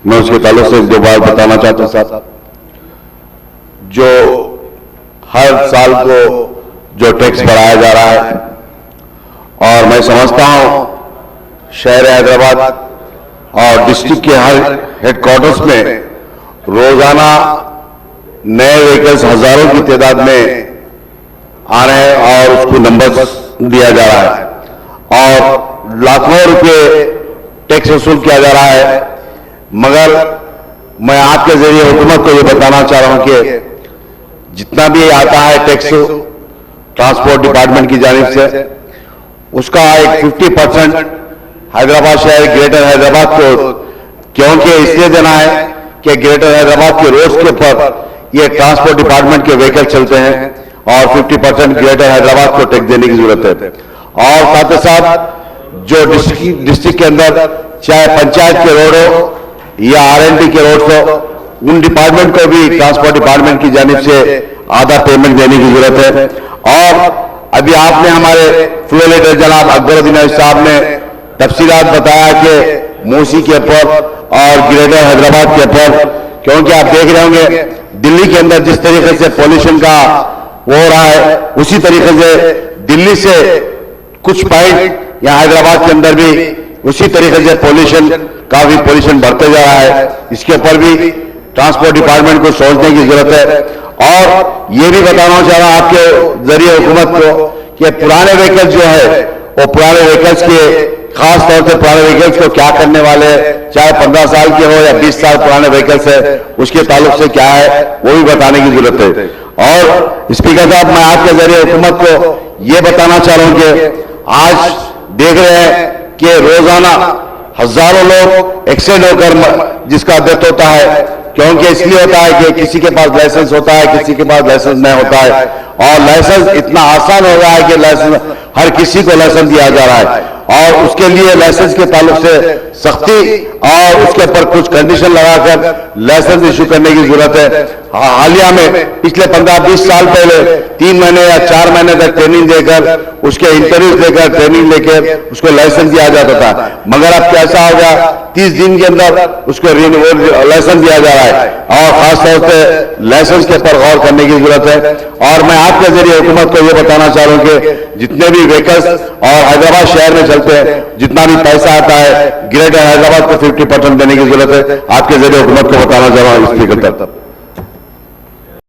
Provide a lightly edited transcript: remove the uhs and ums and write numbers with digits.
میں اس کے تعلق سے دو بات بتانا چاہتا ہوں صاحب. جو ہر سال کو جو ٹیکس بڑھایا جا رہا ہے، اور میں سمجھتا ہوں شہر حیدرآباد اور ڈسٹرکٹ کے ہر ہیڈ کوارٹرز میں روزانہ نئے وہیکلز ہزاروں کی تعداد میں آ رہے ہیں اور اس کو نمبر دیا جا رہا ہے اور لاکھوں روپے ٹیکس وصول کیا جا رہا ہے. مگر میں آپ کے ذریعے حکومت کو یہ بتانا چاہ رہا ہوں کہ جتنا بھی آتا ہے ٹیکس ٹرانسپورٹ ڈپارٹمنٹ کی جانب سے، اس کا ایک 50% حیدرآباد شہر گریٹر حیدرآباد کو کیونکہ اس لیے دینا ہے کہ گریٹر حیدرآباد کے روڈز کے اوپر یہ ٹرانسپورٹ ڈپارٹمنٹ کے وہیکل چلتے ہیں اور 50% گریٹر حیدرآباد کو ٹیکس دینے کی ضرورت ہے. اور ساتھ ساتھ جو ڈسٹرکٹ کے اندر چاہے پنچایت کے روڈ ہو یا R&D کے روڈ ہو، ان ڈپارٹمنٹ کو بھی ٹرانسپورٹ ڈپارٹمنٹ کی جانب سے آدھا پیمنٹ دینے کی ضرورت ہے. اور ابھی آپ نے ہمارے فلو لیڈر جناب اکبر الدین صاحب نے تفصیلات بتایا کہ موسی کے اوپر اور گریٹر حیدرآباد کے اوپر، کیونکہ آپ دیکھ رہے ہوں گے دلی کے اندر جس طریقے سے پولوشن کا ہو رہا ہے، اسی طریقے سے دلی سے کچھ پوائنٹ یا حیدرآباد کے اندر بھی اسی طریقے سے کافی پولوشن بڑھتے جا رہا ہے. اس کے اوپر بھی ٹرانسپورٹ ڈپارٹمنٹ کو سوچنے کی ضرورت ہے. اور یہ بھی بتانا چاہ رہا ہوں آپ کے ذریعے حکومت کو کہ پرانے وہیکلز جو ہے وہ پرانے وہیکلز کے خاص طور سے پرانے وہیکلز کو کیا کرنے والے، چاہے 15 سال کے ہو یا 20 سال پرانے وہیکلز ہے، اس کے تعلق سے کیا ہے وہ بھی بتانے کی ضرورت ہے. اور اسپیکر صاحب، میں آپ کے ذریعے حکومت کو یہ بتانا چاہ رہا ہوں کہ آج دیکھ رہے ہیں کہ روزانہ ہزاروں لوگ ایکسیڈنٹ ہو کر جس کا ڈیتھ ہوتا ہے، کیونکہ اس لیے ہوتا ہے کہ کسی کے پاس لائسنس ہوتا ہے، کسی کے پاس لائسنس نہیں ہوتا ہے. اور لائسنس اتنا آسان ہو رہا ہے کہ لائسنس ہر کسی کو لائسنس دیا جا رہا ہے، اور اس کے لیے لائسنس کے تعلق سے سختی اور اس کے اوپر کچھ کنڈیشن لگا کر لائسنس ایشو کرنے کی ضرورت ہے. حالیہ میں پچھلے 15-20 سال پہلے 3 مہینے یا 4 مہینے تک ٹریننگ دے کر، اس کے انٹرویو دے کر ٹریننگ لے کے اس کو لائسنس دیا جاتا تھا. مگر اب کیسا ہو گیا، 30 دن کے اندر اس کو لائسنس دیا جا رہا ہے. اور خاص طور سے لائسنس کے اوپر غور کرنے کی ضرورت ہے. اور میں آپ کے ذریعے حکومت کو یہ بتانا چاہ رہا ہوں کہ جتنے بھی وہیکلز اور حیدرآباد شہر میں چلتے ہیں، جتنا بھی پیسہ آتا ہے گریٹر حیدرآباد کو 50% دینے کی ضرورت ہے. آپ کے ذریعے حکومت کو بتانا چاہ رہا ہوں اسپیکر صاحب.